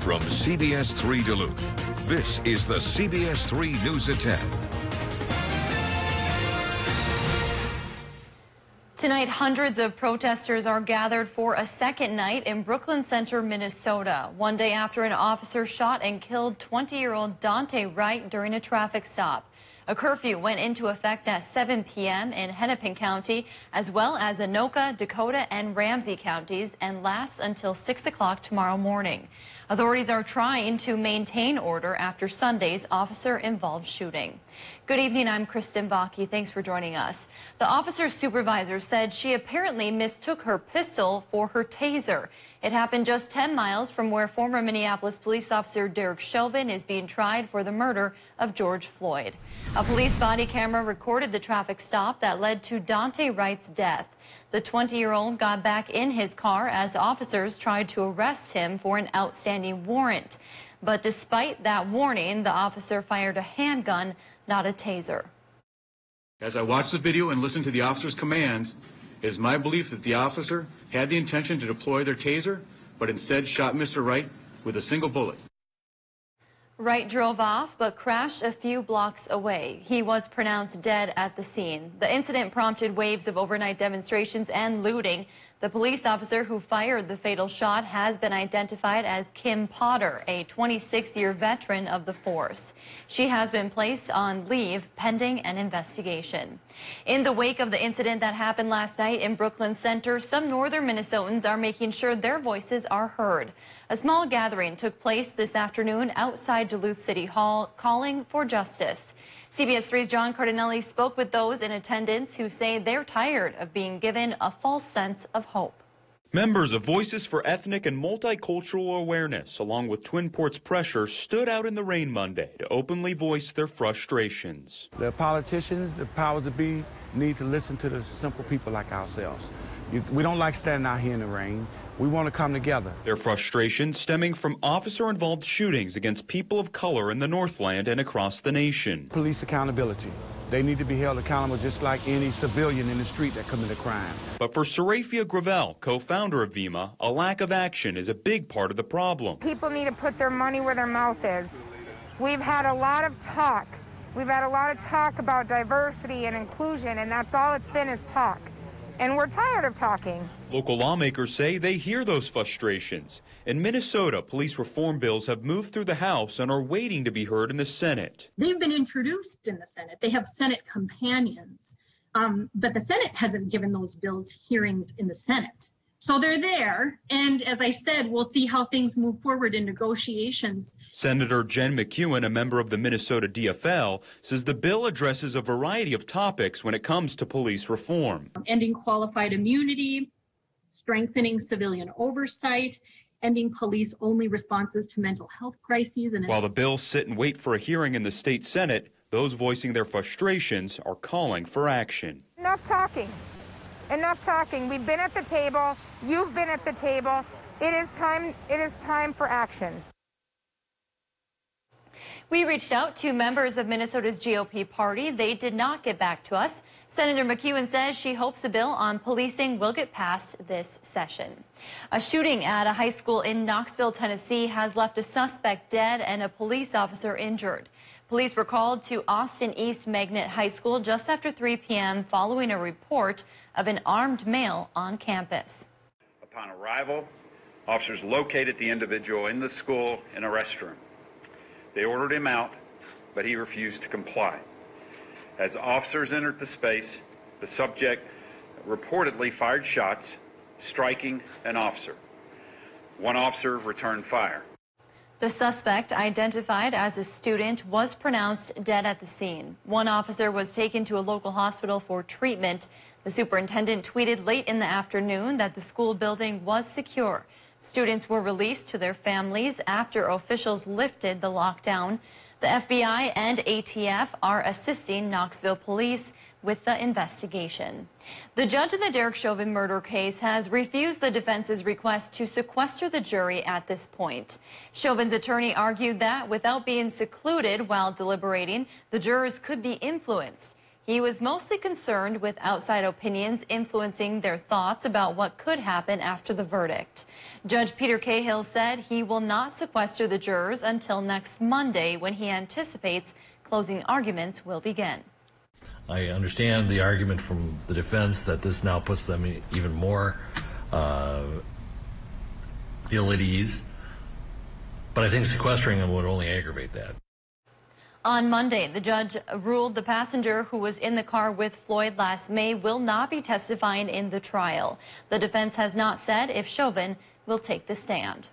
From CBS3 Duluth, this is the CBS3 News at 10. Tonight, hundreds of protesters are gathered for a second night in Brooklyn Center, Minnesota, one day after an officer shot and killed 20-year-old Dante Wright during a traffic stop. A curfew went into effect at 7 p.m. in Hennepin County, as well as Anoka, Dakota, and Ramsey counties, and lasts until 6 o'clock tomorrow morning. Authorities are trying to maintain order after Sunday's officer-involved shooting. Good evening, I'm Kristen Bakke. Thanks for joining us. The officer's supervisor said she apparently mistook her pistol for her taser. It happened just 10 miles from where former Minneapolis police officer Derek Chauvin is being tried for the murder of George Floyd. A police body camera recorded the traffic stop that led to Dante Wright's death. The 20-year-old got back in his car as officers tried to arrest him for an outstanding warrant. But despite that warning, the officer fired a handgun, not a taser. As I watched the video and listened to the officer's commands, it is my belief that the officer had the intention to deploy their taser, but instead shot Mr. Wright with a single bullet. Wright drove off but crashed a few blocks away. He was pronounced dead at the scene. The incident prompted waves of overnight demonstrations and looting. The police officer who fired the fatal shot has been identified as Kim Potter, a 26-year veteran of the force. She has been placed on leave pending an investigation. In the wake of the incident that happened last night in Brooklyn Center, some northern Minnesotans are making sure their voices are heard. A small gathering took place this afternoon outside Duluth City Hall, calling for justice. CBS 3's John Cardinelli spoke with those in attendance who say they're tired of being given a false sense of hope. Members of Voices for Ethnic and Multicultural Awareness, along with Twin Ports Pressure, stood out in the rain Monday to openly voice their frustrations. The politicians, the powers that be, need to listen to the simple people like ourselves. We don't like standing out here in the rain. We want to come together. Their frustration stemming from officer-involved shootings against people of color in the Northland and across the nation. Police accountability. They need to be held accountable just like any civilian in the street that committed a crime. But for Sarafia Gravel, co-founder of VEMA, a lack of action is a big part of the problem. People need to put their money where their mouth is. We've had a lot of talk. We've had a lot of talk about diversity and inclusion, and that's all it's been is talk. And we're tired of talking. Local lawmakers say they hear those frustrations. In Minnesota, police reform bills have moved through the House and are waiting to be heard in the Senate. They've been introduced in the Senate. They have Senate companions, but the Senate hasn't given those bills hearings in the Senate. So they're there, and as I said, we'll see how things move forward in negotiations. Senator Jen McEwen, a member of the Minnesota DFL, says the bill addresses a variety of topics when it comes to police reform. Ending qualified immunity, strengthening civilian oversight, ending police-only responses to mental health crises. And while the bills sit and wait for a hearing in the state Senate, those voicing their frustrations are calling for action. Enough talking. Enough talking. We've been at the table. You've been at the table. It is time for action. We reached out to members of Minnesota's GOP party. They did not get back to us. Senator McEwen says she hopes a bill on policing will get passed this session. A shooting at a high school in Knoxville, Tennessee has left a suspect dead and a police officer injured. Police were called to Austin East Magnet High School just after 3 p.m. following a report of an armed male on campus. Upon arrival, officers located the individual in the school in a restroom. They ordered him out, but he refused to comply. As officers entered the space, the subject reportedly fired shots, striking an officer. One officer returned fire. The suspect, identified as a student, was pronounced dead at the scene. One officer was taken to a local hospital for treatment. The superintendent tweeted late in the afternoon that the school building was secure. Students were released to their families after officials lifted the lockdown. The FBI and ATF are assisting Knoxville police with the investigation. The judge in the Derek Chauvin murder case has refused the defense's request to sequester the jury at this point. Chauvin's attorney argued that without being secluded while deliberating, the jurors could be influenced. He He was mostly concerned with outside opinions influencing their thoughts about what could happen after the verdict. Judge Peter Cahill said he will not sequester the jurors until next Monday, when he anticipates closing arguments will begin. I understand the argument from the defense that this now puts them even more ill at ease, but I think sequestering them would only aggravate that. On Monday, the judge ruled the passenger who was in the car with Floyd last May will not be testifying in the trial. The defense has not said if Chauvin will take the stand.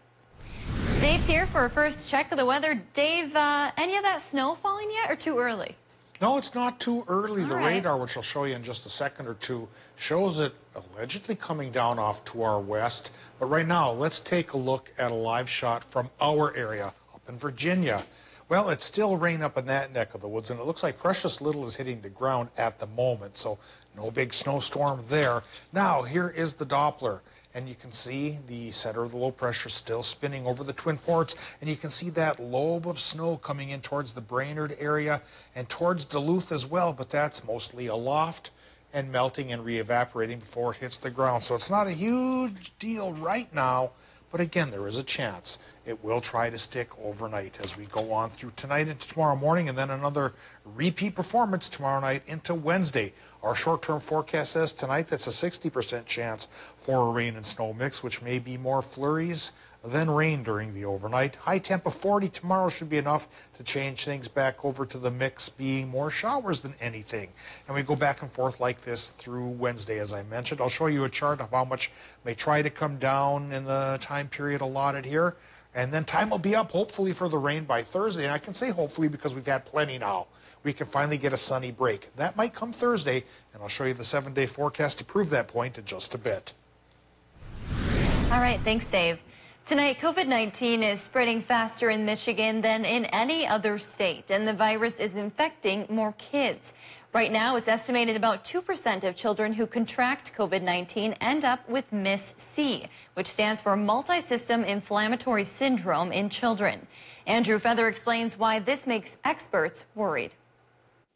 Dave's here for a first check of the weather. Dave, any of that snow falling yet, or too early? No, it's not too early. All the right. radar, which I'll show you in just a second or two, shows it allegedly coming down off to our west. But right now, let's take a look at a live shot from our area up in Virginia. Well, it's still rain up in that neck of the woods, and it looks like precious little is hitting the ground at the moment, so no big snowstorm there. Now, here is the Doppler, and you can see the center of the low pressure still spinning over the Twin Ports, and you can see that lobe of snow coming in towards the Brainerd area and towards Duluth as well, but that's mostly aloft and melting and re-evaporating before it hits the ground. So it's not a huge deal right now, but again, there is a chance it will try to stick overnight as we go on through tonight into tomorrow morning, and then another repeat performance tomorrow night into Wednesday. Our short-term forecast says tonight that's a 60% chance for a rain and snow mix, which may be more flurries than rain during the overnight. High temp of 40 tomorrow should be enough to change things back over to the mix being more showers than anything. And we go back and forth like this through Wednesday, as I mentioned. I'll show you a chart of how much may try to come down in the time period allotted here. And then time will be up, hopefully, for the rain by Thursday. And I can say hopefully because we've had plenty now. We can finally get a sunny break. That might come Thursday, and I'll show you the 7-day forecast to prove that point in just a bit. All right, thanks, Dave. Tonight, COVID-19 is spreading faster in Michigan than in any other state, and the virus is infecting more kids. Right now, it's estimated about 2% of children who contract COVID-19 end up with MIS-C, which stands for multi-system inflammatory syndrome in children. Andrew Feather explains why this makes experts worried.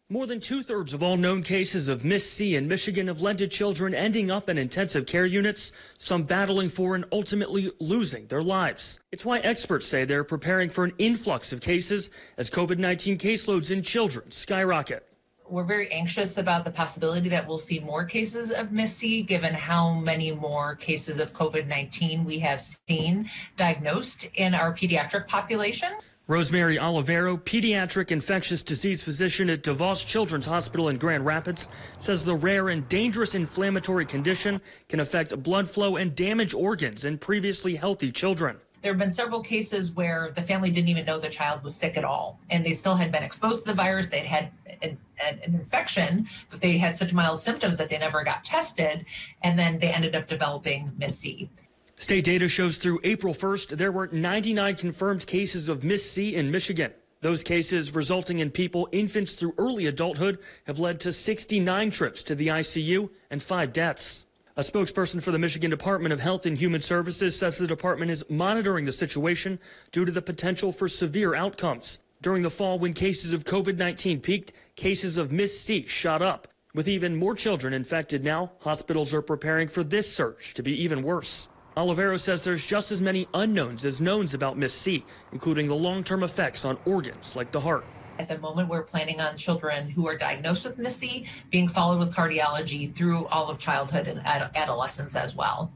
More than 2/3 of all known cases of MIS-C in Michigan have led to children ending up in intensive care units, some battling for and ultimately losing their lives. It's why experts say they're preparing for an influx of cases as COVID-19 caseloads in children skyrocket. We're very anxious about the possibility that we'll see more cases of MIS-C, given how many more cases of COVID-19 we have seen diagnosed in our pediatric population. Rosemary Olivero, pediatric infectious disease physician at DeVos Children's Hospital in Grand Rapids, says the rare and dangerous inflammatory condition can affect blood flow and damage organs in previously healthy children. There have been several cases where the family didn't even know the child was sick at all, and they still had been exposed to the virus. They'd had an infection, but they had such mild symptoms that they never got tested, and then they ended up developing MIS-C. State data shows through April 1st, there were 99 confirmed cases of MIS-C in Michigan. Those cases, resulting in people infants through early adulthood, have led to 69 trips to the ICU and 5 deaths. A spokesperson for the Michigan Department of Health and Human Services says the department is monitoring the situation due to the potential for severe outcomes. During the fall, when cases of COVID-19 peaked, cases of MIS-C shot up. With even more children infected now, hospitals are preparing for this surge to be even worse. Olivero says there's just as many unknowns as knowns about MIS-C, including the long-term effects on organs like the heart. At the moment, we're planning on children who are diagnosed with MIS-C being followed with cardiology through all of childhood and adolescence as well.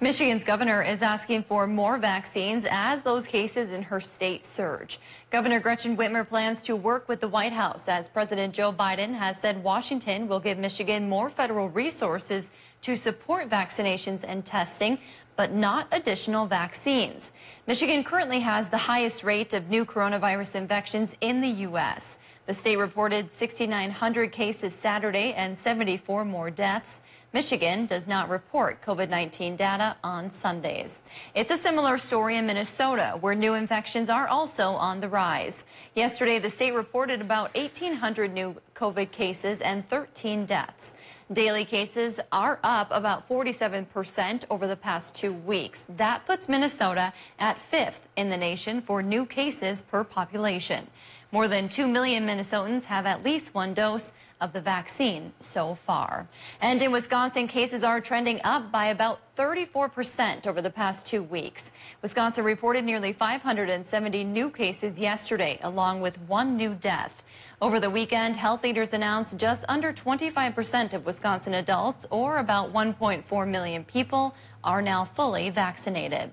Michigan's governor is asking for more vaccines as those cases in her state surge. Governor Gretchen Whitmer plans to work with the White House as President Joe Biden has said Washington will give Michigan more federal resources to support vaccinations and testing, but not additional vaccines. Michigan currently has the highest rate of new coronavirus infections in the U.S. The state reported 6,900 cases Saturday and 74 more deaths. Michigan does not report COVID-19 data on Sundays. It's a similar story in Minnesota, where new infections are also on the rise. Yesterday, the state reported about 1,800 new COVID cases and 13 deaths. Daily cases are up about 47% over the past 2 weeks. That puts Minnesota at 5th in the nation for new cases per population. More than 2 million Minnesotans have at least one dose of the vaccine so far. And in Wisconsin, cases are trending up by about 34% over the past 2 weeks. Wisconsin reported nearly 570 new cases yesterday, along with 1 new death. Over the weekend, health leaders announced just under 25% of Wisconsin adults, or about 1.4 million people, are now fully vaccinated.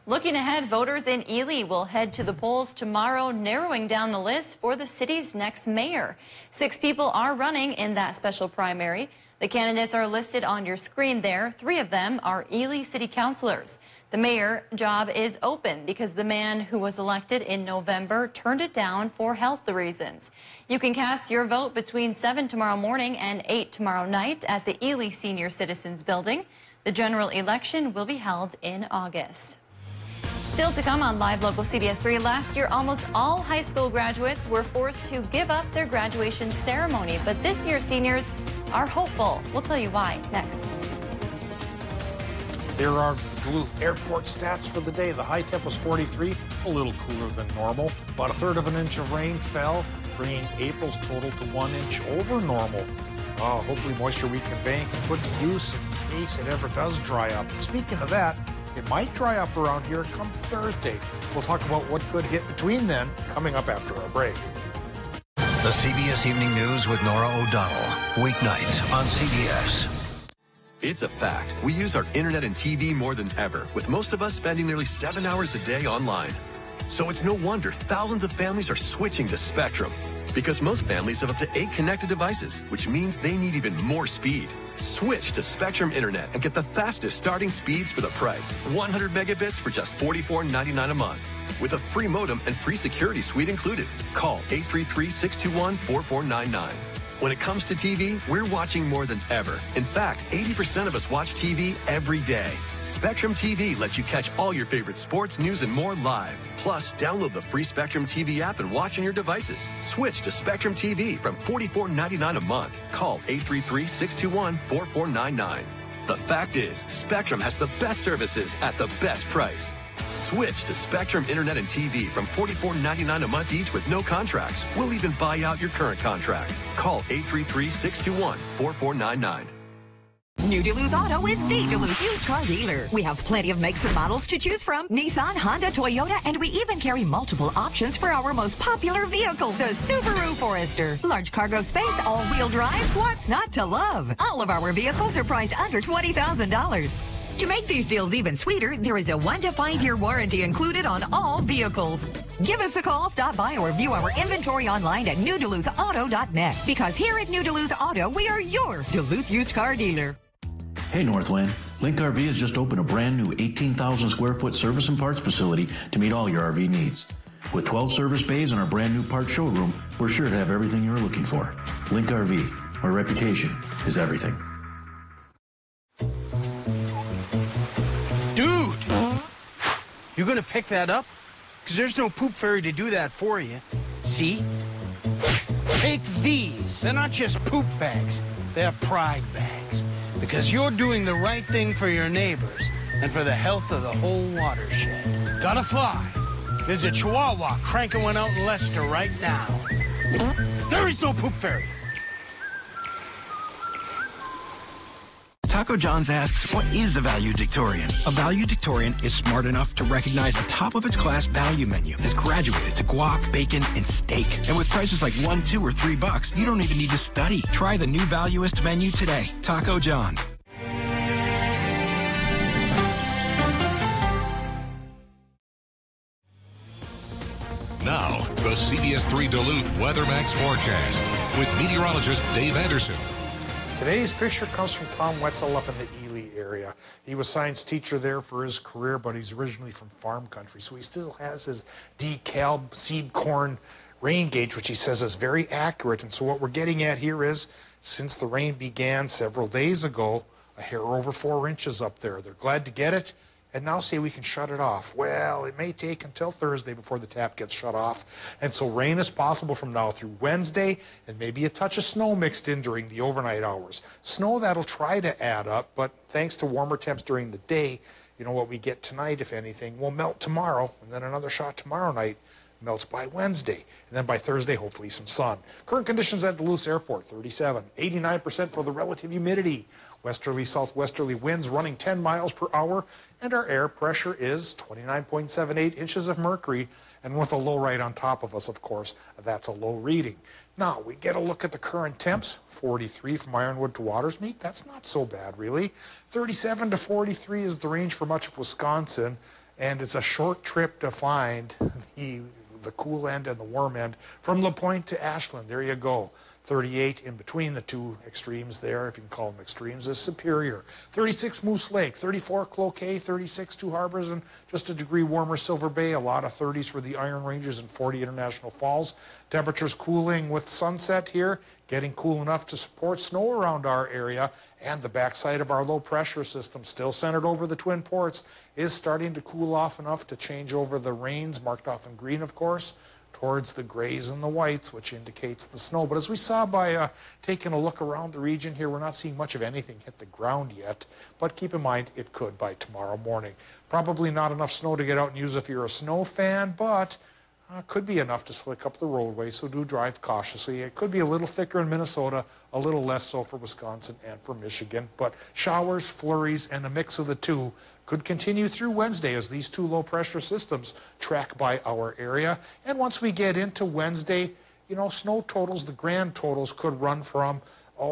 Looking ahead, voters in Ely will head to the polls tomorrow, narrowing down the list for the city's next mayor. 6 people are running in that special primary. The candidates are listed on your screen there. 3 of them are Ely city councilors. The mayor job is open because the man who was elected in November turned it down for health reasons. You can cast your vote between 7 tomorrow morning and 8 tomorrow night at the Ely Senior Citizens Building. The general election will be held in August. Still to come on Live Local CBS3, last year almost all high school graduates were forced to give up their graduation ceremony, but this year seniors are hopeful. We'll tell you why next. There are Duluth airport stats for the day. The high temp was 43, a little cooler than normal. About 1/3 of an inch of rain fell, bringing April's total to 1 inch over normal. Hopefully moisture we can bank and put to use in case it ever does dry up. Speaking of that, it might dry up around here come Thursday. We'll talk about what could hit between then, coming up after our break. The CBS Evening News with Nora O'Donnell. Weeknights on CBS. It's a fact. We use our internet and TV more than ever, with most of us spending nearly 7 hours a day online. So it's no wonder thousands of families are switching to Spectrum. Because most families have up to 8 connected devices, which means they need even more speed. Switch to Spectrum Internet and get the fastest starting speeds for the price. 100 megabits for just $44.99 a month. With a free modem and free security suite included. Call 833-621-4499. When it comes to TV, we're watching more than ever. In fact, 80% of us watch TV every day. Spectrum TV lets you catch all your favorite sports, news, and more live. Plus, download the free Spectrum TV app and watch on your devices. Switch to Spectrum TV from $44.99 a month. Call 833-621-4499. The fact is, Spectrum has the best services at the best price. Switch to Spectrum Internet and TV from $44.99 a month each with no contracts. We'll even buy out your current contract. Call 833-621-4499. New Duluth Auto is the Duluth used car dealer. We have plenty of makes and models to choose from. Nissan, Honda, Toyota, and we even carry multiple options for our most popular vehicle, the Subaru Forester. Large cargo space, all-wheel drive, what's not to love? All of our vehicles are priced under $20,000. To make these deals even sweeter, there is a 1 to 5 year warranty included on all vehicles. Give us a call, stop by, or view our inventory online at newduluthauto.net. Because here at New Duluth Auto, we are your Duluth used car dealer. Hey Northland, Link RV has just opened a brand new 18,000 square foot service and parts facility to meet all your RV needs. With 12 service bays and our brand new parts showroom, we're sure to have everything you're looking for. Link RV, our reputation is everything. Dude! You gonna pick that up? Because there's no poop fairy to do that for you. See? Take these. They're not just poop bags. They're pride bags. Because you're doing the right thing for your neighbors and for the health of the whole watershed. Gotta fly. There's a Chihuahua cranking one out in Leicester right now. There is no poop fairy. Taco John's asks, what is a valedictorian? A valedictorian is smart enough to recognize a top-of-its-class value menu has graduated to guac, bacon, and steak. And with prices like $1, $2, or $3, you don't even need to study. Try the new Valuist menu today. Taco John's. Now, the CBS3 Duluth WeatherMax forecast with meteorologist Dave Anderson. Today's picture comes from Tom Wetzel up in the Ely area. He was science teacher there for his career, but he's originally from farm country, so he still has his DeKalb seed corn rain gauge, which he says is very accurate. And so what we're getting at here is, since the rain began several days ago, a hair over 4 inches up there. They're glad to get it, and now say we can shut it off. Well, it may take until Thursday before the tap gets shut off. And so rain is possible from now through Wednesday, and maybe a touch of snow mixed in during the overnight hours. Snow that'll try to add up, but thanks to warmer temps during the day, you know, what we get tonight, if anything, will melt tomorrow, and then another shot tomorrow night. melts by Wednesday. And then by Thursday, hopefully some sun. Current conditions at Duluth Airport, 37. 89% for the relative humidity. Westerly, southwesterly winds running 10 miles per hour. And our air pressure is 29.78 inches of mercury. And with a low right on top of us, of course, that's a low reading. Now, we get a look at the current temps. 43 from Ironwood to Watersmeet. That's not so bad, really. 37 to 43 is the range for much of Wisconsin. And it's a short trip to find the cool end and the warm end from LaPointe to Ashland. There you go. 38 in between the two extremes there, if you can call them extremes, is Superior. 36 Moose Lake, 34 Cloquet, 36 Two Harbors, and just a degree warmer Silver Bay. A lot of 30s for the Iron Ranges and 40 International Falls. Temperatures cooling with sunset here, getting cool enough to support snow around our area, and the backside of our low pressure system, still centered over the Twin Ports, is starting to cool off enough to change over the rains, marked off in green, of course, towards the grays and the whites, which indicates the snow. But as we saw by taking a look around the region here, we're not seeing much of anything hit the ground yet. But keep in mind, it could by tomorrow morning. Probably not enough snow to get out and use if you're a snow fan, but could be enough to slick up the roadway, so do drive cautiously. It could be a little thicker in Minnesota, a little less so for Wisconsin and for Michigan. But showers, flurries, and a mix of the two could continue through Wednesday as these two low-pressure systems track by our area. And once we get into Wednesday, you know, snow totals, the grand totals could run from,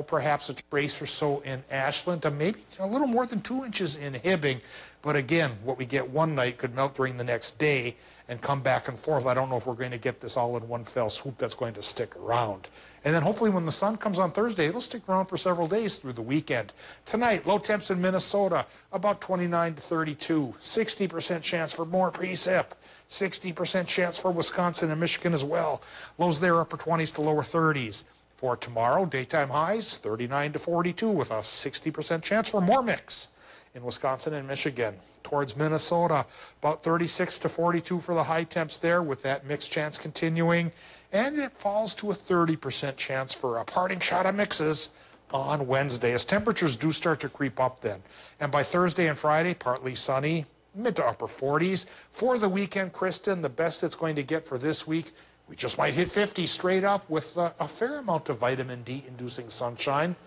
perhaps a trace or so in Ashland to maybe a little more than 2 inches in Hibbing. But again, what we get one night could melt during the next day and come back and forth. I don't know if we're going to get this all in one fell swoop that's going to stick around. And then hopefully when the sun comes on Thursday, it'll stick around for several days through the weekend. Tonight, low temps in Minnesota, about 29 to 32. 60% chance for more precip. 60% chance for Wisconsin and Michigan as well. Lows there upper 20s to lower 30s. For tomorrow, daytime highs, 39 to 42 with a 60% chance for more mix in Wisconsin and Michigan. Towards Minnesota, about 36 to 42 for the high temps there, with that mixed chance continuing. And it falls to a 30% chance for a parting shot of mixes on Wednesday as temperatures do start to creep up then. And by Thursday and Friday, partly sunny, mid to upper 40s. For the weekend, Kristen, the best it's going to get for this week, we just might hit 50 straight up with a fair amount of vitamin D inducing sunshine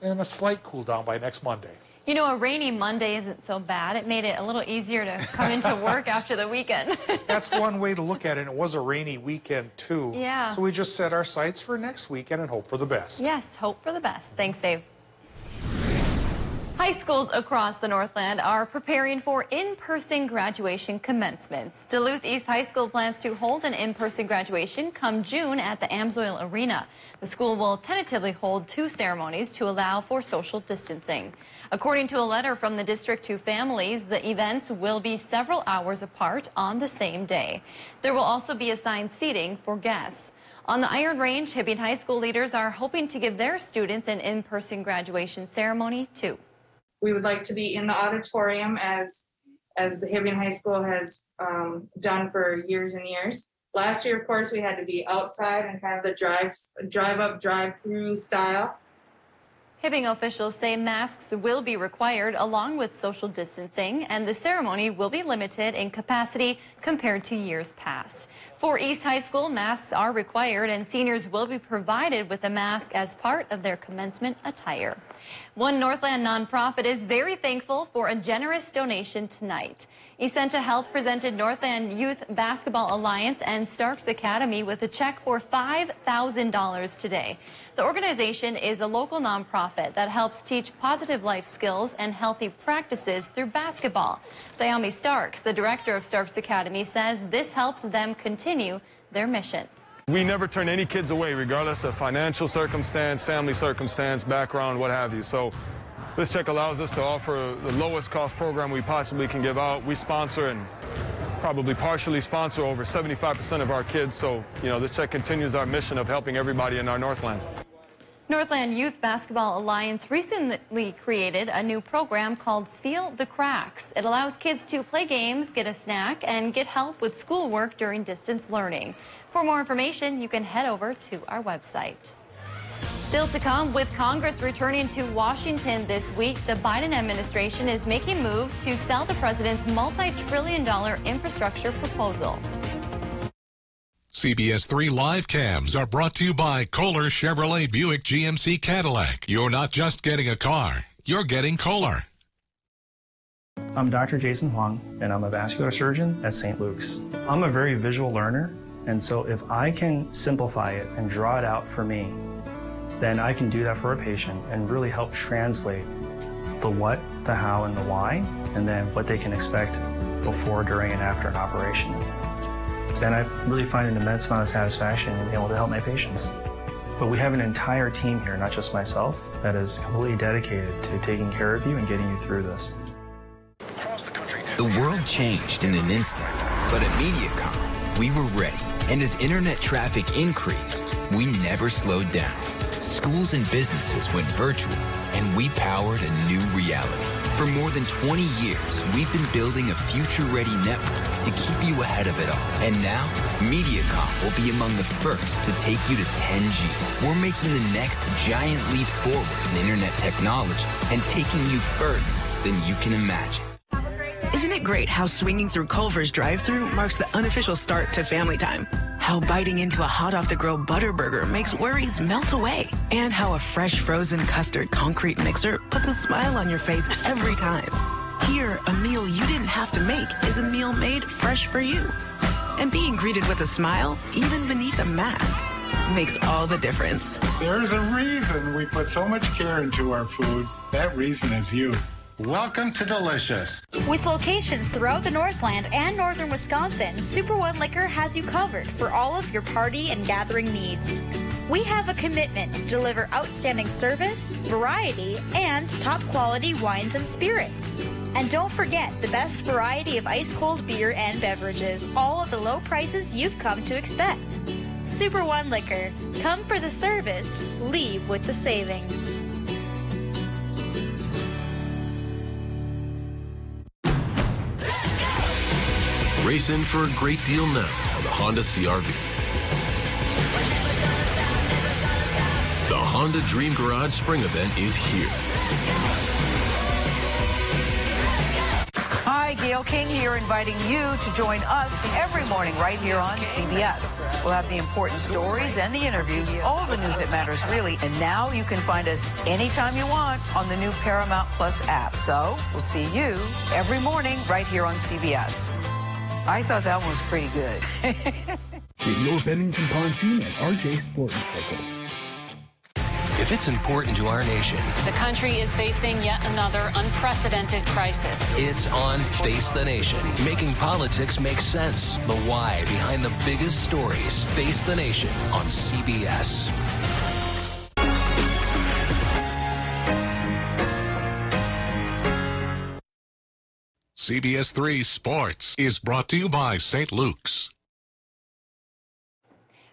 and a slight cool down by next Monday. You know, a rainy Monday isn't so bad. It made it a little easier to come into work after the weekend. That's one way to look at it. It was a rainy weekend, too. Yeah. So we just set our sights for next weekend and hope for the best. Yes, hope for the best. Thanks, Dave. High schools across the Northland are preparing for in-person graduation commencements. Duluth East High School plans to hold an in-person graduation come June at the Amsoil Arena. The school will tentatively hold 2 ceremonies to allow for social distancing. According to a letter from the district to families, the events will be several hours apart on the same day. There will also be assigned seating for guests. On the Iron Range, Hibbing High School leaders are hoping to give their students an in-person graduation ceremony, too. We would like to be in the auditorium as the Hibbing High School has done for years and years. Last year, of course, we had to be outside and kind of the drive-up, drive-through style. Hibbing officials say masks will be required along with social distancing, and the ceremony will be limited in capacity compared to years past. For East High School, masks are required, and seniors will be provided with a mask as part of their commencement attire. One Northland nonprofit is very thankful for a generous donation tonight. Essentia Health presented Northland Youth Basketball Alliance and Starks Academy with a check for $5,000 today. The organization is a local nonprofit that helps teach positive life skills and healthy practices through basketball. Diami Starks, the director of Starks Academy, says this helps them continue their mission. We never turn any kids away, regardless of financial circumstance, family circumstance, background, what have you. So this check allows us to offer the lowest cost program we possibly can give out. We sponsor and probably partially sponsor over 75% of our kids. So, you know, this check continues our mission of helping everybody in our Northland. Northland Youth Basketball Alliance recently created a new program called Seal the Cracks. It allows kids to play games, get a snack, and get help with schoolwork during distance learning. For more information, you can head over to our website. Still to come, with Congress returning to Washington this week, the Biden administration is making moves to sell the president's multi-trillion-dollar infrastructure proposal. CBS3 live cams are brought to you by Kohler Chevrolet Buick GMC Cadillac. You're not just getting a car, you're getting Kohler. I'm Dr. Jason Huang, and I'm a vascular surgeon at St. Luke's. I'm a very visual learner, and so if I can simplify it and draw it out for me, then I can do that for a patient and really help translate the what, the how, and the why, and then what they can expect before, during, and after an operation. Then I really find an immense amount of satisfaction in being able to help my patients. But we have an entire team here, not just myself, that is completely dedicated to taking care of you and getting you through this. The world changed in an instant, but at MediaCom, we were ready. And as internet traffic increased, we never slowed down. Schools and businesses went virtual, and we powered a new reality. For more than 20 years, we've been building a future-ready network to keep you ahead of it all. And now, MediaCom will be among the first to take you to 10G. We're making the next giant leap forward in internet technology and taking you further than you can imagine. Isn't it great how swinging through Culver's drive-thru marks the unofficial start to family time? How biting into a hot-off-the-grill Butterburger makes worries melt away? And how a fresh frozen custard concrete mixer puts a smile on your face every time. Here, a meal you didn't have to make is a meal made fresh for you. And being greeted with a smile, even beneath a mask, makes all the difference. There's a reason we put so much care into our food. That reason is you. Welcome to Delicious. With locations throughout the Northland and northern Wisconsin, Super One Liquor has you covered for all of your party and gathering needs. We have a commitment to deliver outstanding service, variety, and top quality wines and spirits. And don't forget the best variety of ice-cold beer and beverages, all at the low prices you've come to expect. Super One Liquor. Come for the service, leave with the savings. Race in for a great deal now on the Honda CR-V. The Honda Dream Garage Spring Event is here. Hi, Gail King here, inviting you to join us every morning right here on CBS. We'll have the important stories and the interviews, all the news that matters, really. And now you can find us anytime you want on the new Paramount Plus app. So we'll see you every morning right here on CBS. I thought that one was pretty good. Get your Bennington pontoon at RJ Sport and Cycle. If it's important to our nation, the country is facing yet another unprecedented crisis. it's on Face the Nation, making politics make sense. The why behind the biggest stories. Face the Nation on CBS. CBS3 Sports is brought to you by St. Luke's.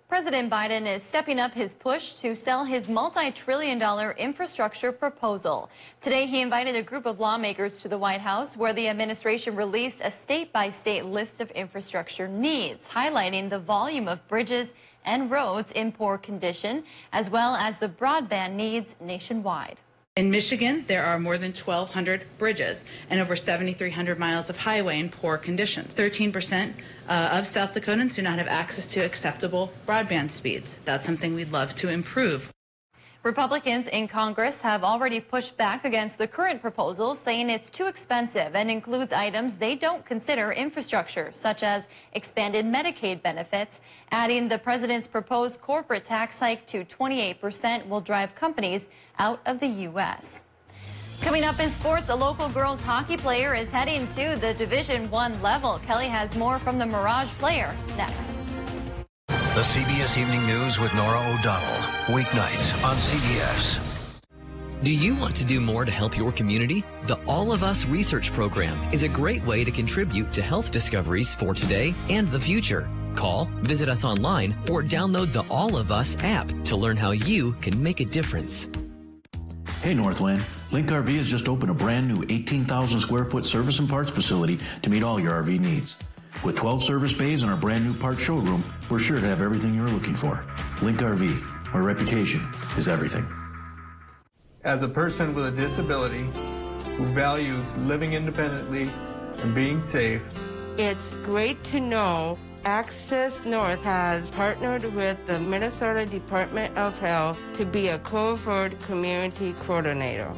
President Biden is stepping up his push to sell his multi-trillion-dollar infrastructure proposal. Today, he invited a group of lawmakers to the White House, where the administration released a state-by-state list of infrastructure needs, highlighting the volume of bridges and roads in poor condition, as well as the broadband needs nationwide. In Michigan, there are more than 1,200 bridges and over 7,300 miles of highway in poor conditions. 13% of South Dakotans do not have access to acceptable broadband speeds. That's something we'd love to improve. Republicans in Congress have already pushed back against the current proposal, saying it's too expensive and includes items they don't consider infrastructure, such as expanded Medicaid benefits. Adding the president's proposed corporate tax hike to 28% will drive companies out of the U.S. Coming up in sports, a local girls hockey player is heading to the Division I level. Kelly has more from the Mirage player next. The CBS Evening News with Nora O'Donnell. Weeknights on CBS. Do you want to do more to help your community? The All of Us Research Program is a great way to contribute to health discoveries for today and the future. Call, visit us online, or download the All of Us app to learn how you can make a difference. Hey Northland, Link RV has just opened a brand new 18,000 square foot service and parts facility to meet all your RV needs. With 12 service bays and our brand new parts showroom, we're sure to have everything you're looking for. Link RV, our reputation is everything. As a person with a disability who values living independently and being safe, it's great to know Access North has partnered with the Minnesota Department of Health to be a covert community coordinator.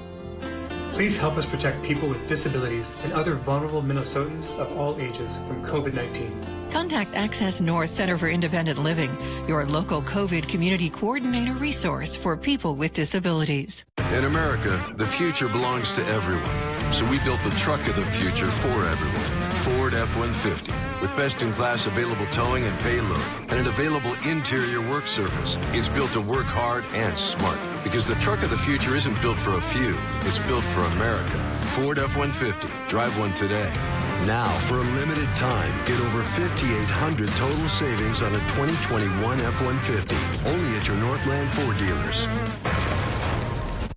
Please help us protect people with disabilities and other vulnerable Minnesotans of all ages from COVID-19. Contact Access North Center for Independent Living, your local COVID community coordinator resource for people with disabilities. In America, the future belongs to everyone. So we built the truck of the future for everyone. Ford F-150. With best-in-class available towing and payload and an available interior work surface. It's built to work hard and smart. Because the truck of the future isn't built for a few. It's built for America. Ford F-150. Drive one today. Now, for a limited time, get over $5,800 total savings on a 2021 F-150. Only at your Northland Ford dealers.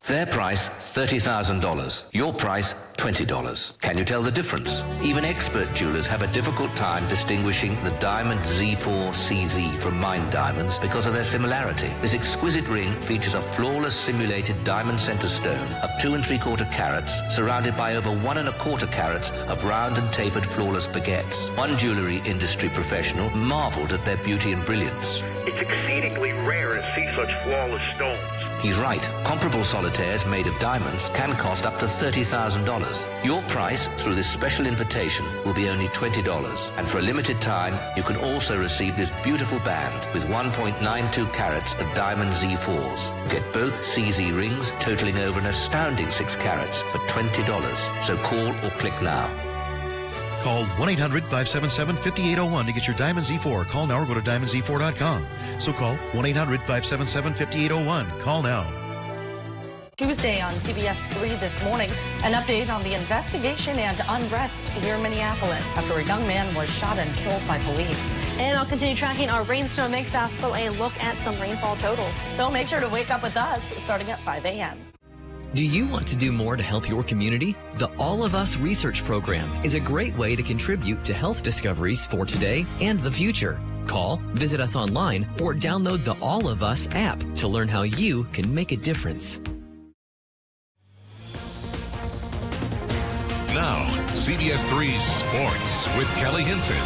Their price, $30,000. Your price, $20. Can you tell the difference? Even expert jewelers have a difficult time distinguishing the diamond Z4 CZ from mined diamonds because of their similarity. This exquisite ring features a flawless simulated diamond center stone of 2 3/4 carats, surrounded by over 1 1/4 carats of round and tapered flawless baguettes. One jewelry industry professional marveled at their beauty and brilliance. It's exceedingly rare to see such flawless stones. He's right. Comparable solitaires made of diamonds can cost up to $30,000. Your price through this special invitation will be only $20. And for a limited time, you can also receive this beautiful band with 1.92 carats of diamond Z4s. Get both CZ rings totaling over an astounding 6 carats for $20. So call or click now. Call 1-800-577-5801 to get your Diamond Z4. Call now or go to diamondz4.com. So call 1-800-577-5801. Call now. Tuesday on CBS3 this morning, an update on the investigation and unrest here in Minneapolis after a young man was shot and killed by police. And I'll continue tracking our rainstorm mix, also a look at some rainfall totals. So make sure to wake up with us starting at 5 a.m. Do you want to do more to help your community? The All of Us research program is a great way to contribute to health discoveries for today and the future. Call, visit us online, or download the All of Us app to learn how you can make a difference. Now, CBS3 Sports with Kelly Hinson.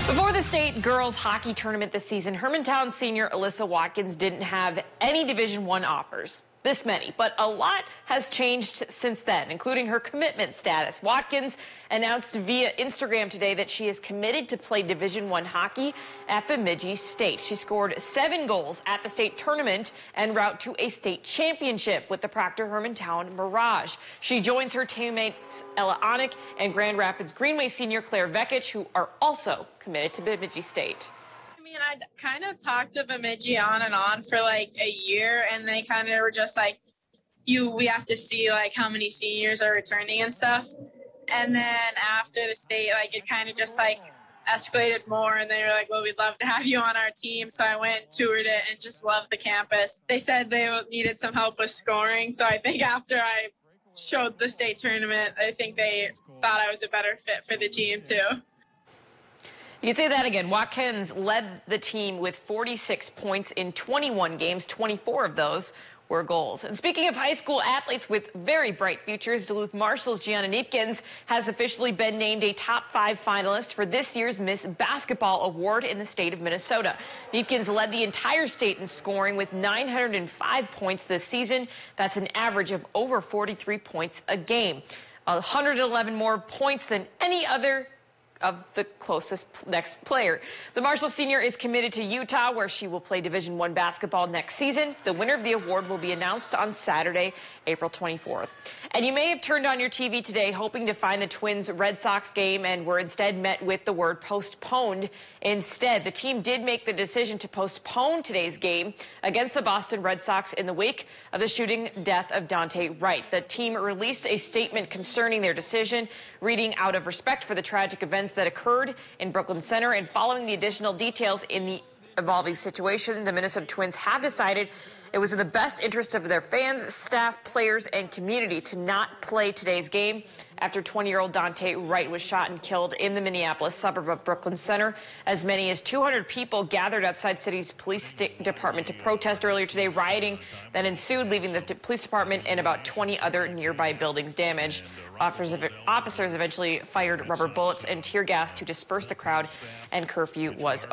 Before the state girls hockey tournament this season, Hermantown senior Alyssa Watkins didn't have any Division I offers. This many, but a lot has changed since then, including her commitment status. Watkins announced via Instagram today that she is committed to play Division I hockey at Bemidji State. She scored 7 goals at the state tournament en route to a state championship with the Proctor Hermantown Mirage. She joins her teammates Ella Onick and Grand Rapids Greenway senior Claire Vekic, who are also committed to Bemidji State. I kind of talked to Bemidji on and on for like a year, and they kind of were just like, we have to see like how many seniors are returning and stuff. And then after the state, like it kind of just like escalated more, and they were like, well, we'd love to have you on our team. So I went, toured it, and just loved the campus. They said they needed some help with scoring. So I think after I showed the state tournament, I think they thought I was a better fit for the team too. You can say that again. Watkins led the team with 46 points in 21 games. 24 of those were goals. And speaking of high school athletes with very bright futures, Duluth Marshall's Gianna Neepkins has officially been named a top 5 finalist for this year's Miss Basketball Award in the state of Minnesota. Neepkins led the entire state in scoring with 905 points this season. That's an average of over 43 points a game. 111 more points than any other of the closest next player. The Marshall senior is committed to Utah, where she will play Division I basketball next season. The winner of the award will be announced on Saturday, April 24th. And you may have turned on your TV today hoping to find the Twins Red Sox game and were instead met with the word postponed. Instead, the team did make the decision to postpone today's game against the Boston Red Sox in the wake of the shooting death of Dante Wright. The team released a statement concerning their decision, reading out of respect for the tragic events that occurred in Brooklyn Center and following the additional details in the evolving situation, the Minnesota Twins have decided it was in the best interest of their fans, staff, players, and community to not play today's game after 20-year-old Dante Wright was shot and killed in the Minneapolis suburb of Brooklyn Center. As many as 200 people gathered outside city's police department to protest earlier today. Rioting then ensued, leaving the police department and about 20 other nearby buildings damaged. Officers eventually fired rubber bullets and tear gas to disperse the crowd, and curfew was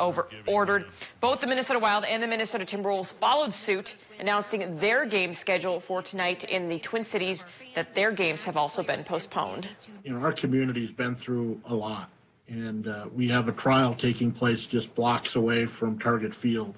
ordered. Both the Minnesota Wild and the Minnesota Timberwolves followed suit, announcing their game schedule for tonight in the Twin Cities, that their games have also been postponed. You know, our community's been through a lot, and we have a trial taking place just blocks away from Target Field.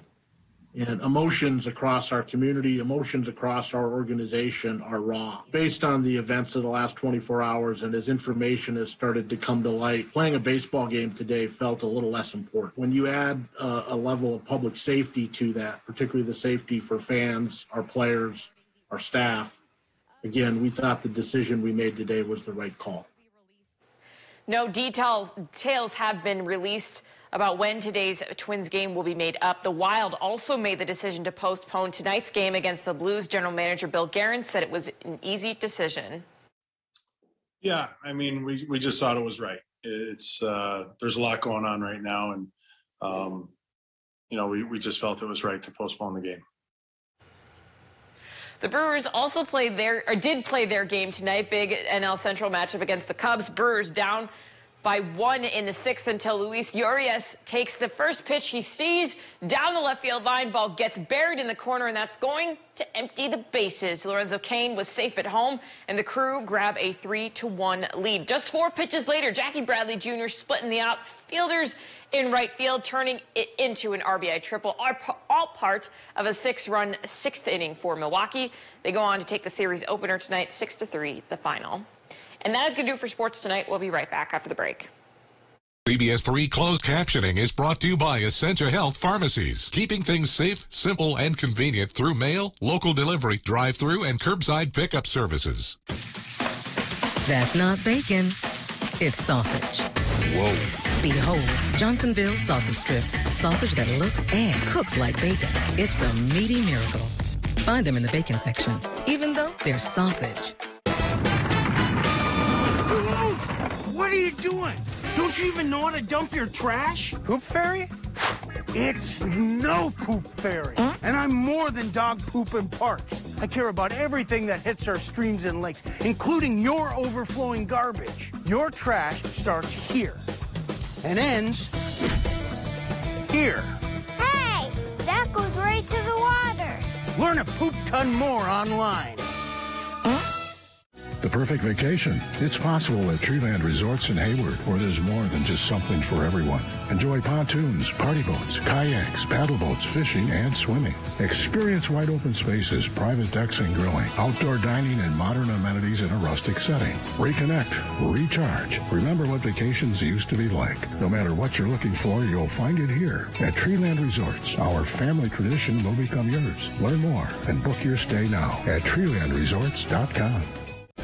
And emotions across our community, emotions across our organization are raw. Based on the events of the last 24 hours and as information has started to come to light, playing a baseball game today felt a little less important. When you add a level of public safety to that, particularly the safety for fans, our players, our staff, again, we thought the decision we made today was the right call. No details have been released about when today's Twins game will be made up. The Wild also made the decision to postpone tonight's game against the Blues. General Manager Bill Guerin said it was an easy decision. Yeah, I mean, we just thought it was right. It's there's a lot going on right now, and you know, we just felt it was right to postpone the game. The Brewers also did play their game tonight. Big NL Central matchup against the Cubs. Brewers down by 1 in the 6th until Luis Urias takes the first pitch. He sees down the left field line. Ball gets buried in the corner, and that's going to empty the bases. Lorenzo Cain was safe at home, and the Crew grab a 3-1 lead. Just 4 pitches later, Jackie Bradley Jr. splitting the outfielders in right field, turning it into an RBI triple, all part of a 6-run 6th inning for Milwaukee. They go on to take the series opener tonight, 6-3, the final. And that is going to do it for sports tonight. We'll be right back after the break. CBS3 closed captioning is brought to you by Essentia Health Pharmacies, keeping things safe, simple, and convenient through mail, local delivery, drive-through, and curbside pickup services. That's not bacon. It's sausage. Whoa. Behold, Johnsonville sausage strips. Sausage that looks and cooks like bacon. It's a meaty miracle. Find them in the bacon section, even though they're sausage. What are you doing? Don't you even know how to dump your trash? Poop fairy? It's no poop fairy. Huh? And I'm more than dog poop and parks. I care about everything that hits our streams and lakes, including your overflowing garbage. Your trash starts here and ends here. Hey, that goes right to the water. Learn a poop ton more online. The perfect vacation. It's possible at Treeland Resorts in Hayward, where there's more than just something for everyone. Enjoy pontoons, party boats, kayaks, paddle boats, fishing, and swimming. Experience wide open spaces, private decks and grilling, outdoor dining, and modern amenities in a rustic setting. Reconnect, recharge. Remember what vacations used to be like. No matter what you're looking for, you'll find it here at Treeland Resorts. Our family tradition will become yours. Learn more and book your stay now at treelandresorts.com.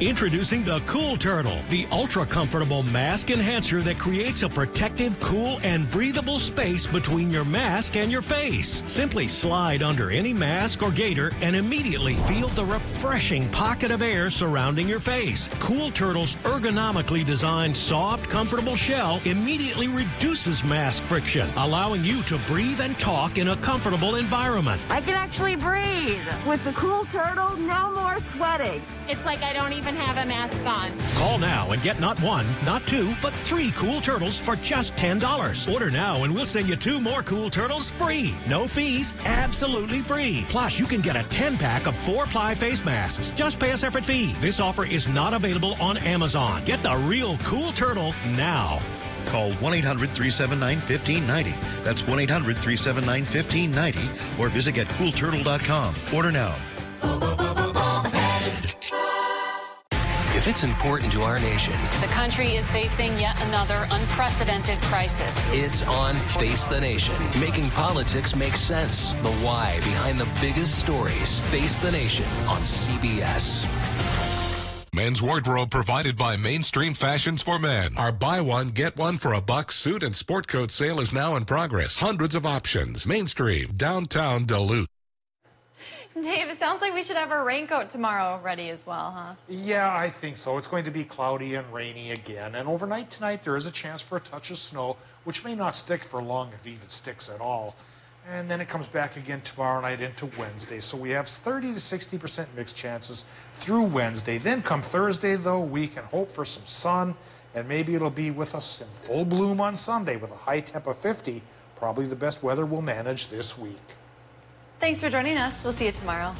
Introducing the Cool Turtle, the ultra-comfortable mask enhancer that creates a protective, cool, and breathable space between your mask and your face. Simply slide under any mask or gaiter and immediately feel the refreshing pocket of air surrounding your face. Cool Turtle's ergonomically designed, soft, comfortable shell immediately reduces mask friction, allowing you to breathe and talk in a comfortable environment. I can actually breathe. With the Cool Turtle, no more sweating. It's like I don't even have a mask on. Call now and get not 1, not 2, but 3 Cool Turtles for just $10. Order now and we'll send you 2 more Cool Turtles free. No fees, absolutely free. Plus, you can get a 10-pack of 4-ply face masks. Just pay a separate fee. This offer is not available on Amazon. Get the real Cool Turtle now. Call 1-800-379-1590. That's 1-800-379-1590 or visit getcoolturtle.com. Order now. If it's important to our nation, The country is facing yet another unprecedented crisis. it's on Face the Nation, making politics make sense. The why behind the biggest stories. Face the Nation on CBS. Men's wardrobe provided by Mainstream Fashions for Men. Our buy one, get one for $1 suit and sport coat sale is now in progress. Hundreds of options. Mainstream, downtown Duluth. Dave, it sounds like we should have our raincoat tomorrow ready as well, huh? Yeah, I think so. It's going to be cloudy and rainy again. And overnight tonight, there is a chance for a touch of snow, which may not stick for long if it even sticks at all. and then it comes back again tomorrow night into Wednesday. So we have 30 to 60% mixed chances through Wednesday. Then come Thursday, though, we can hope for some sun, and maybe it'll be with us in full bloom on Sunday with a high temp of 50. Probably the best weather we'll manage this week. Thanks for joining us. We'll see you tomorrow.